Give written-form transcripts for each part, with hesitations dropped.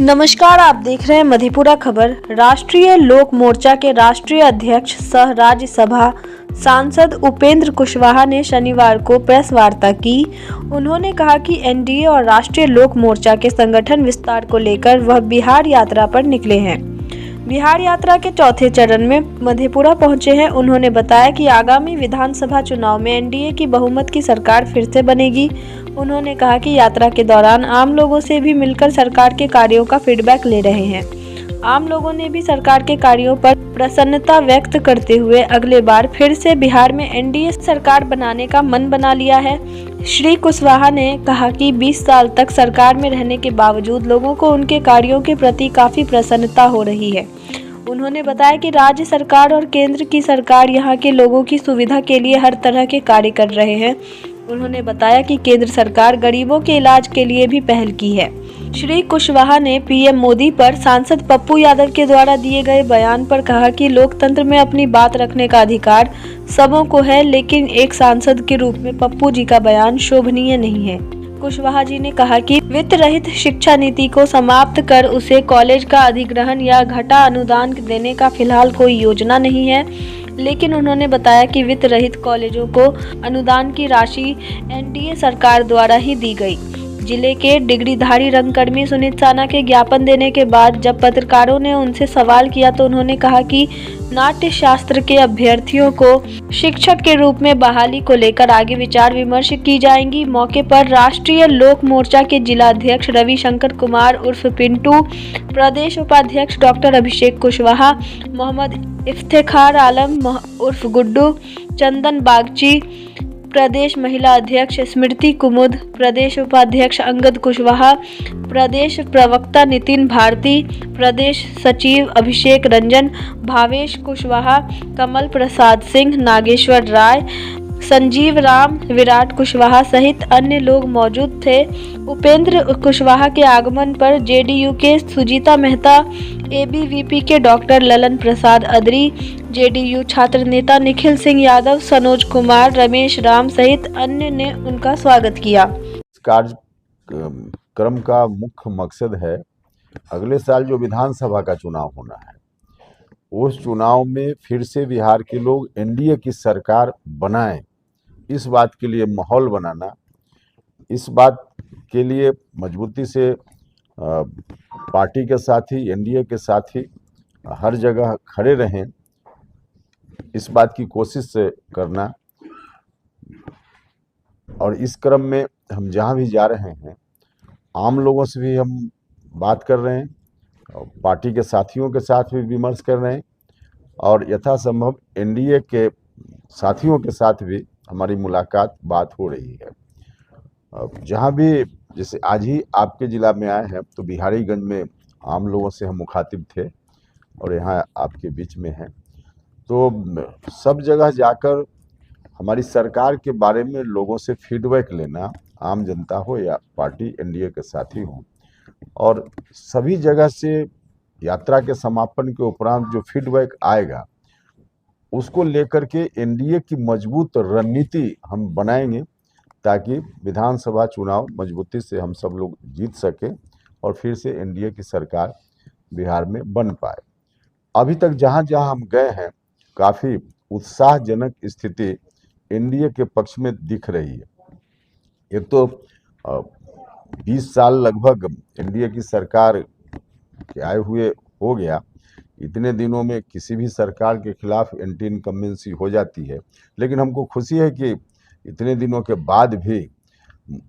नमस्कार, आप देख रहे हैं मधेपुरा खबर। राष्ट्रीय लोक मोर्चा के राष्ट्रीय अध्यक्ष सह राज्यसभा सांसद उपेंद्र कुशवाहा ने शनिवार को प्रेस वार्ता की। उन्होंने कहा कि एनडीए और राष्ट्रीय लोक मोर्चा के संगठन विस्तार को लेकर वह बिहार यात्रा पर निकले हैं। बिहार यात्रा के चौथे चरण में मधेपुरा पहुंचे हैं। उन्होंने बताया कि आगामी विधानसभा चुनाव में एनडीए की बहुमत की सरकार फिर से बनेगी। उन्होंने कहा कि यात्रा के दौरान आम लोगों से भी मिलकर सरकार के कार्यों का फीडबैक ले रहे हैं। आम लोगों ने भी सरकार के कार्यों पर प्रसन्नता व्यक्त करते हुए अगले बार फिर से बिहार में एनडीए सरकार बनाने का मन बना लिया है। श्री कुशवाहा ने कहा कि 20 साल तक सरकार में रहने के बावजूद लोगों को उनके कार्यों के प्रति काफी प्रसन्नता हो रही है। उन्होंने बताया कि राज्य सरकार और केंद्र की सरकार यहां के लोगों की सुविधा के लिए हर तरह के कार्य कर रहे हैं। उन्होंने बताया कि केंद्र सरकार गरीबों के इलाज के लिए भी पहल की है। श्री कुशवाहा ने पीएम मोदी पर सांसद पप्पू यादव के द्वारा दिए गए बयान पर कहा कि लोकतंत्र में अपनी बात रखने का अधिकार सबों को है, लेकिन एक सांसद के रूप में पप्पू जी का बयान शोभनीय नहीं है। कुशवाहा जी ने कहा कि वित्त रहित शिक्षा नीति को समाप्त कर उसे कॉलेज का अधिग्रहण या घटा अनुदान देने का फिलहाल कोई योजना नहीं है, लेकिन उन्होंने बताया कि वित्त रहित कॉलेजों को अनुदान की राशि एनडीए सरकार द्वारा ही दी गई। जिले के डिग्रीधारी रंगकर्मी सुनीत साना के ज्ञापन देने के बाद जब पत्रकारों ने उनसे सवाल किया तो उन्होंने कहा कि नाट्य शास्त्र के अभ्यर्थियों को शिक्षक के रूप में बहाली को लेकर आगे विचार विमर्श की जाएंगी। मौके पर राष्ट्रीय लोक मोर्चा के जिलाध्यक्ष रविशंकर कुमार उर्फ पिंटू, प्रदेश उपाध्यक्ष डॉक्टर अभिषेक कुशवाहा, मोहम्मद इफ्तेखार आलम उर्फ गुड्डू, चंदन बागची, प्रदेश महिला अध्यक्ष स्मृति कुमुद, प्रदेश उपाध्यक्ष अंगद कुशवाहा, प्रदेश प्रवक्ता नितिन भारती, प्रदेश सचिव अभिषेक रंजन, भावेश कुशवाहा, कमल प्रसाद सिंह, नागेश्वर राय, संजीव राम, विराट कुशवाहा सहित अन्य लोग मौजूद थे। उपेंद्र कुशवाहा के आगमन पर जेडीयू के सुजीता मेहता, एबीवीपी के डॉक्टर ललन प्रसाद अदरी, जेडीयू छात्र नेता निखिल सिंह यादव, सनोज कुमार, रमेश राम सहित अन्य ने उनका स्वागत किया। कार्यक्रम का मुख्य मकसद है अगले साल जो विधानसभा का चुनाव होना है, उस चुनाव में फिर से बिहार के लोग एनडीए की सरकार बनाएं, इस बात के लिए माहौल बनाना, इस बात के लिए मजबूती से पार्टी के साथ ही एनडीए के साथ ही हर जगह खड़े रहें, इस बात की कोशिश करना। और इस क्रम में हम जहां भी जा रहे हैं, आम लोगों से भी हम बात कर रहे हैं, पार्टी के साथियों के साथ भी विमर्श कर रहे हैं और यथासंभव एनडीए के साथियों के साथ भी हमारी मुलाकात बात हो रही है। जहां भी, जैसे आज ही आपके ज़िला में आए हैं तो बिहारीगंज में आम लोगों से हम मुखातिब थे और यहाँ आपके बीच में हैं, तो सब जगह जाकर हमारी सरकार के बारे में लोगों से फीडबैक लेना, आम जनता हो या पार्टी एनडीए के साथी हो, और सभी जगह से यात्रा के समापन के उपरांत जो फीडबैक आएगा उसको लेकर के एनडीए की मजबूत रणनीति हम बनाएंगे ताकि विधानसभा चुनाव मजबूती से हम सब लोग जीत सकें और फिर से एनडीए की सरकार बिहार में बन पाए। अभी तक जहां जहां हम गए हैं काफ़ी उत्साहजनक स्थिति एनडीए के पक्ष में दिख रही है। एक तो 20 साल लगभग एनडीए की सरकार के आए हुए हो गया, इतने दिनों में किसी भी सरकार के खिलाफ एंटी इनकम्बेंसी हो जाती है, लेकिन हमको खुशी है कि इतने दिनों के बाद भी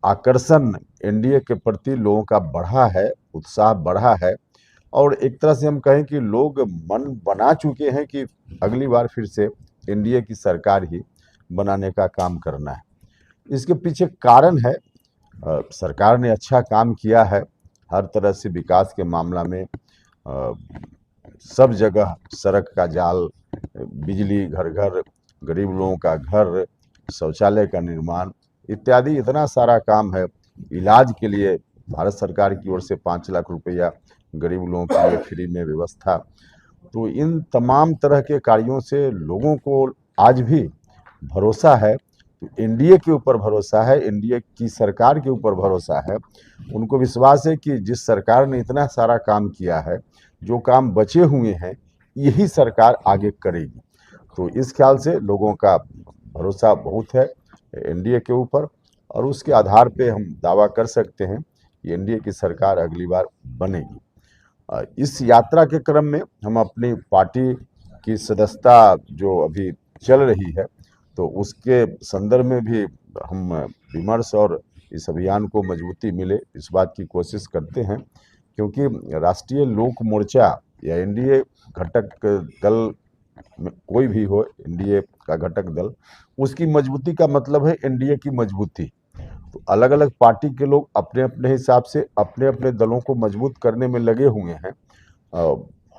आकर्षण एनडीए के प्रति लोगों का बढ़ा है, उत्साह बढ़ा है और एक तरह से हम कहें कि लोग मन बना चुके हैं कि अगली बार फिर से एनडीए की सरकार ही बनाने का काम करना है। इसके पीछे कारण है सरकार ने अच्छा काम किया है, हर तरह से विकास के मामला में सब जगह सड़क का जाल, बिजली घर घर, गरीब लोगों का घर, शौचालय का निर्माण इत्यादि इतना सारा काम है। इलाज के लिए भारत सरकार की ओर से 5 लाख रुपया गरीब लोगों के लिए फ्री में व्यवस्था। तो इन तमाम तरह के कार्यों से लोगों को आज भी भरोसा है तो एनडीए के ऊपर भरोसा है, एनडीए की सरकार के ऊपर भरोसा है। उनको विश्वास है कि जिस सरकार ने इतना सारा काम किया है, जो काम बचे हुए हैं, यही सरकार आगे करेगी। तो इस ख्याल से लोगों का भरोसा बहुत है एनडीए के ऊपर, और उसके आधार पे हम दावा कर सकते हैं कि एनडीए की सरकार अगली बार बनेगी। इस यात्रा के क्रम में हम अपनी पार्टी की सदस्यता जो अभी चल रही है, तो उसके संदर्भ में भी हम विमर्श और इस अभियान को मजबूती मिले इस बात की कोशिश करते हैं, क्योंकि राष्ट्रीय लोक मोर्चा या एनडीए घटक दल में कोई भी हो, एनडीए का घटक दल, उसकी मजबूती का मतलब है एनडीए की मजबूती। तो अलग अलग पार्टी के लोग अपने अपने हिसाब से अपने अपने दलों को मजबूत करने में लगे हुए हैं।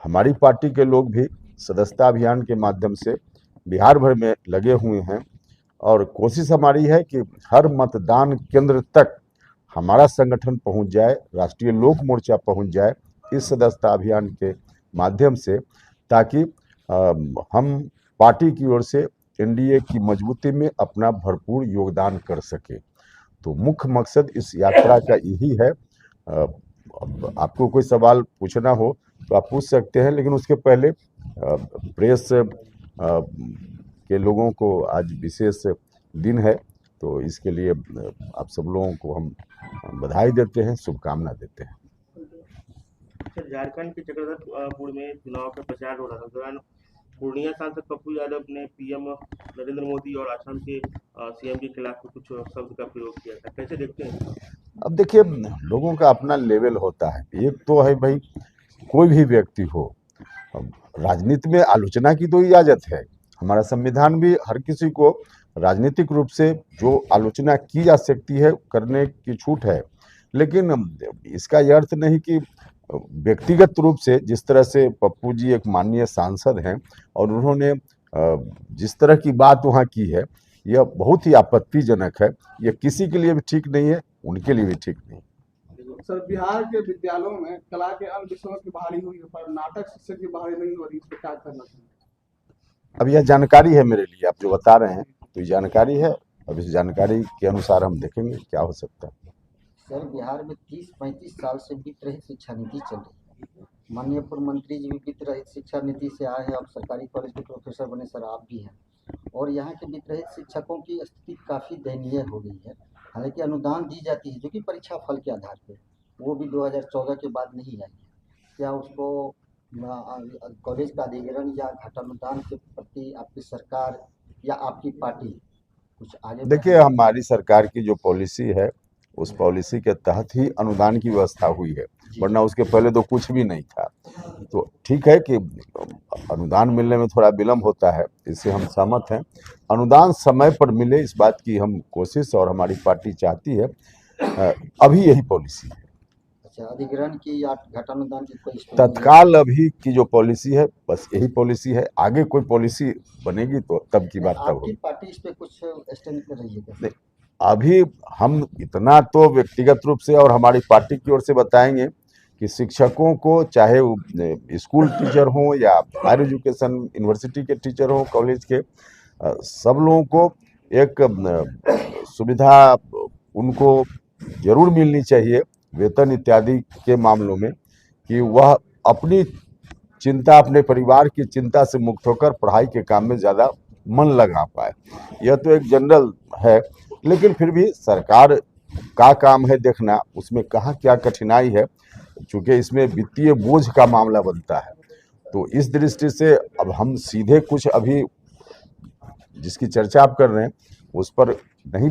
हमारी पार्टी के लोग भी सदस्यता अभियान के माध्यम से बिहार भर में लगे हुए हैं, और कोशिश हमारी है कि हर मतदान केंद्र तक हमारा संगठन पहुंच जाए, राष्ट्रीय लोक मोर्चा पहुंच जाए इस सदस्यता अभियान के माध्यम से, ताकि हम पार्टी की ओर से एनडीए की मजबूती में अपना भरपूर योगदान कर सके। तो मुख्य मकसद इस यात्रा का यही है। आपको कोई सवाल पूछना हो तो आप पूछ सकते हैं, लेकिन उसके पहले प्रेस के लोगों को आज विशेष दिन है, तो इसके लिए आप सब लोगों को हम बधाई देते हैं, शुभकामना देते हैं। सर, झारखंड के चक्रधरपुर में चुनाव का प्रचार हो रहा था, दौरान पूर्णिया सांसद पप्पू यादव ने पीएम नरेंद्र मोदी और असम के सीएम के खिलाफ कुछ शब्द का प्रयोग किया था, कैसे देखते हैं? अब देखिए, लोगों का अपना लेवल होता है। एक तो है भाई, कोई भी व्यक्ति हो, राजनीति में आलोचना की तो इजाजत है, हमारा संविधान भी हर किसी को राजनीतिक रूप से जो आलोचना की जा सकती है करने की छूट है, लेकिन इसका यह अर्थ नहीं कि व्यक्तिगत रूप से, जिस तरह से पप्पू जी एक माननीय सांसद हैं और उन्होंने जिस तरह की बात वहाँ की है, यह बहुत ही आपत्तिजनक है। यह किसी के लिए भी ठीक नहीं है, उनके लिए भी ठीक नहीं। सर, बिहार के विद्यालयों में कला के अन्य विषयों की बहाली हुई है, पर नाटक शिक्षक की बहाली नहीं हो रही, इस पर क्या करना चाहिए? अब यह जानकारी है मेरे लिए, आप जो बता रहे हैं तो ये जानकारी है। अब इस जानकारी के अनुसार हम देखेंगे क्या हो सकता है। सर, बिहार में 30-35 साल से वित्त रहित शिक्षा नीति चल रही है। माननीय पूर्व मंत्री जी भी वित्त रहित शिक्षा नीति से आए हैं, अब सरकारी कॉलेज के प्रोफेसर बने, सर आप भी हैं, और यहाँ के वित्त रहित शिक्षकों की स्थिति काफ़ी दयनीय हो गई है। हालांकि अनुदान दी जाती है जो कि परीक्षा फल के आधार पर, वो भी 2014 के बाद नहीं आई है। क्या उसको कॉलेज का अधिग्रहण या घटानुदान के प्रति आपकी सरकार या आपकी पार्टी कुछ आगे? देखिए, हमारी सरकार की जो पॉलिसी है, उस पॉलिसी के तहत ही अनुदान की व्यवस्था हुई है, वरना उसके पहले तो कुछ भी नहीं था। तो ठीक है कि अनुदान मिलने में थोड़ा विलम्ब होता है, इससे हम सहमत हैं। अनुदान समय पर मिले, इस बात की हम कोशिश और हमारी पार्टी चाहती है। अभी यही पॉलिसी है। अच्छा, अधिग्रहण की या घटानुदान की कोई तत्काल अभी की जो पॉलिसी है, बस यही पॉलिसी है। आगे कोई पॉलिसी बनेगी तो तब की बात तब होगी। पार्टी इस पे कुछ स्टैंड कर रही है क्या? अभी हम इतना तो व्यक्तिगत रूप से और हमारी पार्टी की ओर से बताएंगे कि शिक्षकों को, चाहे स्कूल टीचर हों या हायर एजुकेशन यूनिवर्सिटी के टीचर हों, कॉलेज के, सब लोगों को एक सुविधा उनको जरूर मिलनी चाहिए वेतन इत्यादि के मामलों में, कि वह अपनी चिंता, अपने परिवार की चिंता से मुक्त होकर पढ़ाई के काम में ज़्यादा मन लगा पाए। यह तो एक जनरल है, लेकिन फिर भी सरकार का काम है देखना उसमें कहाँ क्या कठिनाई है, चूँकि इसमें वित्तीय बोझ का मामला बनता है। तो इस दृष्टि से अब हम सीधे कुछ अभी जिसकी चर्चा आप कर रहे हैं उस पर नहीं